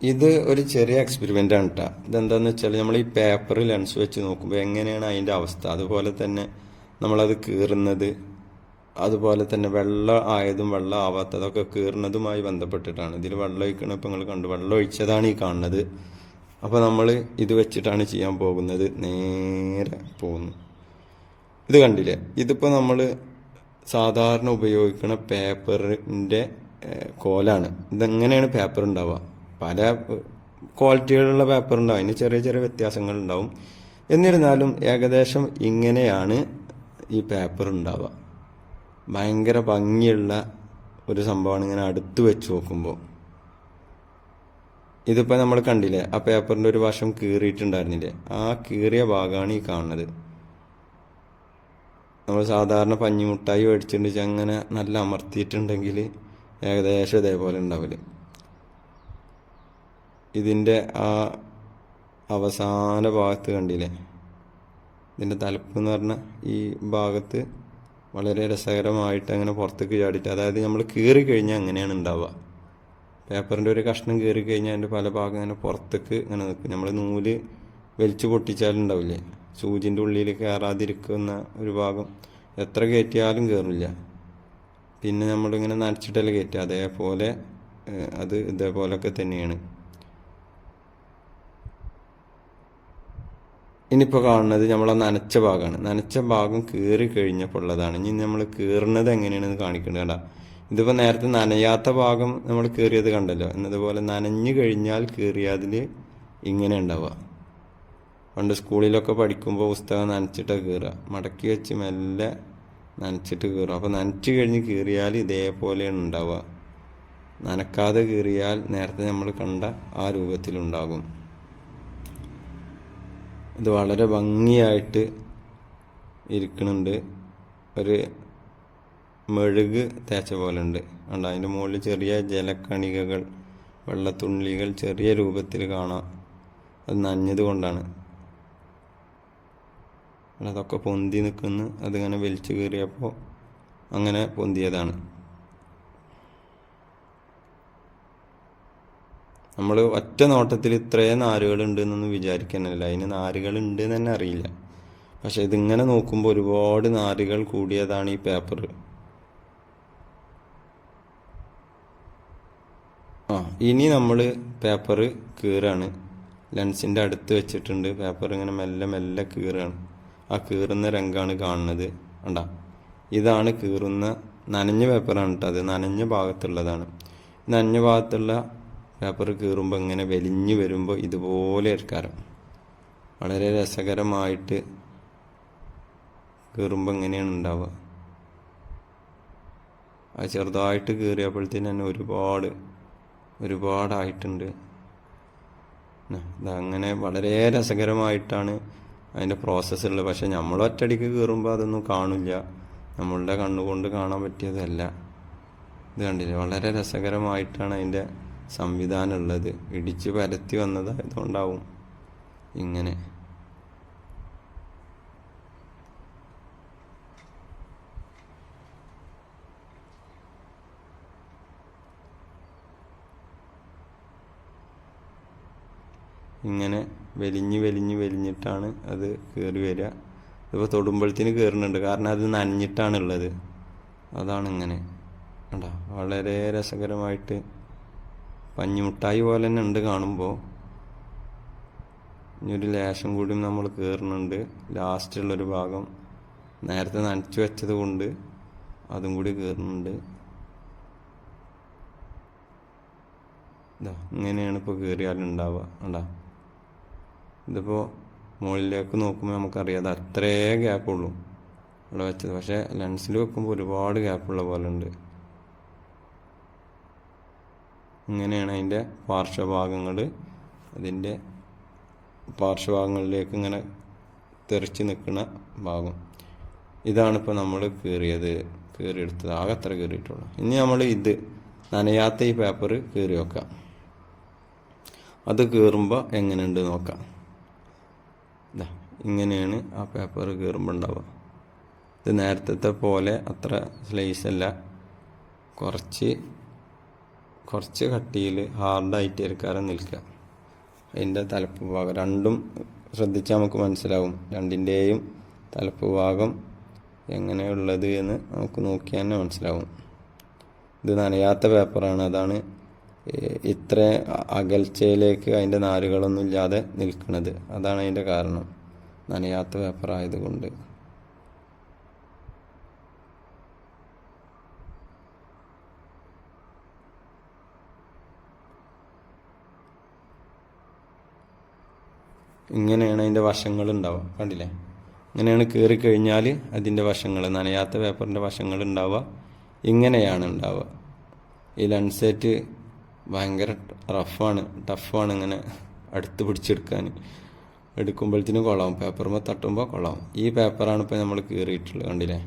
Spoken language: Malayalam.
ഇത് ഒരു ചെറിയ എക്സ്പെരിമെൻ്റ് ആണ് കേട്ടോ. ഇതെന്താണെന്ന് വെച്ചാൽ നമ്മൾ ഈ പേപ്പർ ലെൻസ് വെച്ച് നോക്കുമ്പോൾ എങ്ങനെയാണ് അതിൻ്റെ അവസ്ഥ, അതുപോലെ തന്നെ നമ്മളത് കീറുന്നത്, അതുപോലെ തന്നെ വെള്ളം ആയതും വെള്ളം ആവാത്തതൊക്കെ കീറുന്നതുമായി ബന്ധപ്പെട്ടിട്ടാണ്. ഇതിൽ വെള്ളം ഒഴിക്കണം, ഇപ്പം നിങ്ങൾ കണ്ടു വെള്ളം ഒഴിച്ചതാണ് ഈ കാണുന്നത്. അപ്പോൾ നമ്മൾ ഇത് വെച്ചിട്ടാണ് ചെയ്യാൻ പോകുന്നത്. നേരെ പോകുന്നു. ഇത് കണ്ടില്ലേ, ഇതിപ്പോൾ നമ്മൾ സാധാരണ ഉപയോഗിക്കുന്ന പേപ്പറിൻ്റെ കോലാണ്. ഇതെങ്ങനെയാണ് പേപ്പർ ഉണ്ടാവുക? പല ക്വാളിറ്റികളുള്ള പേപ്പർ ഉണ്ടാവും, അതിന് ചെറിയ ചെറിയ വ്യത്യാസങ്ങൾ ഉണ്ടാവും. എന്നിരുന്നാലും ഏകദേശം ഇങ്ങനെയാണ് ഈ പേപ്പർ ഉണ്ടാവുക. ഭയങ്കര ഭംഗിയുള്ള ഒരു സംഭവമാണ് ഇങ്ങനെ അടുത്ത് വെച്ച് നോക്കുമ്പോൾ. ഇതിപ്പോൾ നമ്മൾ കണ്ടില്ലേ, ആ പേപ്പറിൻ്റെ ഒരു വശം കീറിയിട്ടുണ്ടായിരുന്നില്ലേ, ആ കീറിയ ഭാഗമാണ് ഈ കാണുന്നത്. നമ്മൾ സാധാരണ പഞ്ഞിമുട്ടായി മേടിച്ചിട്ട് അങ്ങനെ നല്ല അമർത്തിയിട്ടുണ്ടെങ്കിൽ ഏകദേശം ഇതേപോലെ ഉണ്ടാവില്ല. ഇതിൻ്റെ ആ അവസാന ഭാഗത്ത് കണ്ടില്ലേ, ഇതിൻ്റെ തലപ്പ് എന്ന് പറഞ്ഞാൽ ഈ ഭാഗത്ത് വളരെ രസകരമായിട്ട് അങ്ങനെ പുറത്തേക്ക് ചാടിയിട്ട്, അതായത് നമ്മൾ കീറി കഴിഞ്ഞാൽ അങ്ങനെയാണ് ഉണ്ടാവുക. പേപ്പറിൻ്റെ ഒരു കഷ്ണം കീറി കഴിഞ്ഞാൽ അതിൻ്റെ പല ഭാഗം അങ്ങനെ പുറത്തേക്ക് ഇങ്ങനെ നിൽക്കും. നമ്മൾ നൂല് വലിച്ചു പൊട്ടിച്ചാലുണ്ടാവില്ലേ, സൂചിൻ്റെ ഉള്ളിൽ കയറാതിരിക്കുന്ന ഒരു ഭാഗം എത്ര കയറ്റിയാലും കയറില്ല. പിന്നെ നമ്മളിങ്ങനെ നനച്ചിട്ടല്ലേ കയറ്റുക, അതേപോലെ അത് ഇതേപോലൊക്കെ തന്നെയാണ്. ഇനിയിപ്പോൾ കാണുന്നത് നമ്മളെ നനച്ച ഭാഗമാണ്. നനച്ച ഭാഗം കീറി കഴിഞ്ഞപ്പോൾ ഉള്ളതാണ്. ഇനി നമ്മൾ കീറുന്നത് എങ്ങനെയാണെന്ന് കാണിക്കേണ്ടത്. കണ്ടാ, ഇതിപ്പോൾ നേരത്തെ നനയാത്ത ഭാഗം നമ്മൾ കീറിയത് കണ്ടല്ലോ, എന്നതുപോലെ നനഞ്ഞു കഴിഞ്ഞാൽ കീറിയതിൽ ഇങ്ങനെ ഉണ്ടാവുക. പണ്ട് സ്കൂളിലൊക്കെ പഠിക്കുമ്പോൾ പുസ്തകം നനച്ചിട്ടാണ് കീറുക, മടക്കി വെച്ച് മെല്ലെ നനച്ചിട്ട് കീറും. അപ്പോൾ നനച്ച് കഴിഞ്ഞ് കീറിയാൽ ഇതേപോലെയാണ് ഉണ്ടാവുക. നനക്കാതെ കീറിയാൽ നേരത്തെ നമ്മൾ കണ്ട ആ രൂപത്തിലുണ്ടാകും. ഇത് വളരെ ഭംഗിയായിട്ട് ഇരിക്കുന്നുണ്ട്. ഒരു മെഴുക് തേച്ച പോലെ ഉണ്ട്. കണ്ട, അതിൻ്റെ മുകളിൽ ചെറിയ ജലക്കണികകൾ, വെള്ളത്തുള്ളികൾ ചെറിയ രൂപത്തിൽ കാണാം. അത് നനഞ്ഞത് കൊണ്ടാണ്. അതൊക്കെ പൊന്തി നിൽക്കുന്നു. അതിങ്ങനെ വലിച്ചു കയറിയപ്പോൾ അങ്ങനെ പൊന്തിയതാണ്. നമ്മൾ ഒറ്റ നോട്ടത്തിൽ ഇത്രയും നാരുകളുണ്ട് എന്നൊന്നും വിചാരിക്കാനല്ല, അതിന് നാരുകളുണ്ട് എന്ന് തന്നെ അറിയില്ല. പക്ഷെ ഇതിങ്ങനെ നോക്കുമ്പോൾ ഒരുപാട് നാരുകൾ കൂടിയതാണ് ഈ പേപ്പർ. ഇനി നമ്മൾ പേപ്പർ കീറാണ്. ലെൻസിൻ്റെ അടുത്ത് വെച്ചിട്ടുണ്ട്. പേപ്പർ ഇങ്ങനെ മെല്ലെ മെല്ലെ കീറാണ്. ആ കീറുന്ന രംഗമാണ് കാണുന്നത്. കണ്ടാ, ഇതാണ് കീറുന്ന നനഞ്ഞ പേപ്പറാണ് കേട്ടോ. അത് നനഞ്ഞ ഭാഗത്തുള്ളതാണ്. നനഞ്ഞ ഭാഗത്തുള്ള പേപ്പർ കീറുമ്പോൾ ഇങ്ങനെ വലിഞ്ഞു വരുമ്പോൾ ഇതുപോലെ ഇരിക്കാരം. വളരെ രസകരമായിട്ട് കീറുമ്പോൾ ഇങ്ങനെയാണ് ഉണ്ടാവുക. അത് ചെറുതായിട്ട് കീറിയപ്പോഴത്തേന് തന്നെ ഒരുപാടായിട്ടുണ്ട്. ഇതങ്ങനെ വളരെ രസകരമായിട്ടാണ് അതിൻ്റെ പ്രോസസ്സ് ഉള്ളത്. പക്ഷെ നമ്മൾ ഒറ്റയടിക്ക് കീറുമ്പോൾ അതൊന്നും കാണില്ല, നമ്മളുടെ കണ്ണുകൊണ്ട് കാണാൻ പറ്റിയതല്ല. ഇത് കണ്ടില്ലേ, വളരെ രസകരമായിട്ടാണ് അതിൻ്റെ സംവിധാനം ഉള്ളത്. ഇടിച്ച് പരത്തി വന്നതായതുകൊണ്ടാവും ഇങ്ങനെ. ഇങ്ങനെ വലിഞ്ഞിട്ടാണ് അത് കയറി വരിക. ഇതിപ്പോൾ തൊടുമ്പോഴത്തേന് കയറുന്നുണ്ട്, കാരണം അത് നനഞ്ഞിട്ടാണുള്ളത്. അതാണ് ഇങ്ങനെ. കണ്ടോ, വളരെ രസകരമായിട്ട് പഞ്ഞിമുട്ടായി പോലെ തന്നെ ഉണ്ട് കാണുമ്പോൾ. ഇനി ഒരു ലേശം കൂടി നമ്മൾ കയറുന്നുണ്ട്. ലാസ്റ്റുള്ളൊരു ഭാഗം നേരത്തെ നനച്ചു വെച്ചത് കൊണ്ട് അതും കൂടി കയറുന്നുണ്ട്. ഇങ്ങനെയാണ് ഇപ്പോൾ കയറിയാലുണ്ടാവുക. കണ്ടാ, ഇതിപ്പോൾ മുകളിലേക്ക് നോക്കുമ്പോൾ നമുക്കറിയാം അത് അത്രേ ഗ്യാപ്പുള്ളൂ ഇവിടെ വെച്ചത്. പക്ഷേ ലെൻസിൽ വെക്കുമ്പോൾ ഒരുപാട് ഗ്യാപ്പുള്ള പോലെ ഉണ്ട്. ഇങ്ങനെയാണ് അതിൻ്റെ അതിൻ്റെ പാർശ്വഭാഗങ്ങളിലേക്ക് ഇങ്ങനെ തെറിച്ച് നിൽക്കുന്ന ഭാഗം. ഇതാണിപ്പോൾ നമ്മൾ കീറിയെടുത്തത്. ആകെ അത്ര കീറിയിട്ടുള്ളൂ. ഇനി നമ്മൾ ഇത് നനയാത്ത ഈ പേപ്പർ കീറി വെക്കാം. അത് കീറുമ്പോൾ എങ്ങനെയുണ്ട് നോക്കാം. ഇങ്ങനെയാണ് ആ പേപ്പർ കീറുമ്പോൾ ഉണ്ടാവുക. ഇത് നേരത്തെ പോലെ അത്ര സ്ലൈസ് അല്ല, കുറച്ച് കട്ടിയിൽ ഹാർഡായിട്ട് ഇരിക്കാതെ നിൽക്കുക. അതിൻ്റെ തലപ്പ് ഭാഗം രണ്ടും ശ്രദ്ധിച്ചാൽ നമുക്ക് മനസ്സിലാവും. രണ്ടിൻ്റെയും തലപ്പ് ഭാഗം എങ്ങനെയുള്ളത് എന്ന് നമുക്ക് നോക്കി തന്നെ മനസ്സിലാവും. ഇത് നനയാത്ത പേപ്പറാണ്, അതാണ് ഇത്ര അകൽച്ചയിലേക്ക് അതിൻ്റെ നാരുകളൊന്നും ഇല്ലാതെ നിൽക്കുന്നത്. അതാണ് അതിൻ്റെ കാരണം, നനയാത്ത പേപ്പർ ആയതുകൊണ്ട്. ഇങ്ങനെയാണ് അതിൻ്റെ വശങ്ങൾ ഉണ്ടാവുക, കണ്ടില്ലേ? ഇങ്ങനെയാണ് കീറിക്കഴിഞ്ഞാൽ അതിൻ്റെ വശങ്ങൾ, നനയാത്ത പേപ്പറിൻ്റെ വശങ്ങൾ ഉണ്ടാവുക. ഇങ്ങനെയാണ് ഉണ്ടാവുക. ഈ ലെൻസേറ്റ് ഭയങ്കര ടഫാണ് ഇങ്ങനെ അടുത്ത് പിടിച്ചെടുക്കാൻ. എടുക്കുമ്പോഴത്തേനും കൊള്ളാവും, പേപ്പറുമ്പോൾ തട്ടുമ്പോൾ കൊള്ളാവും. ഈ പേപ്പറാണ് ഇപ്പോൾ നമ്മൾ കീറിയിട്ടുള്ളത്, കണ്ടില്ലേ?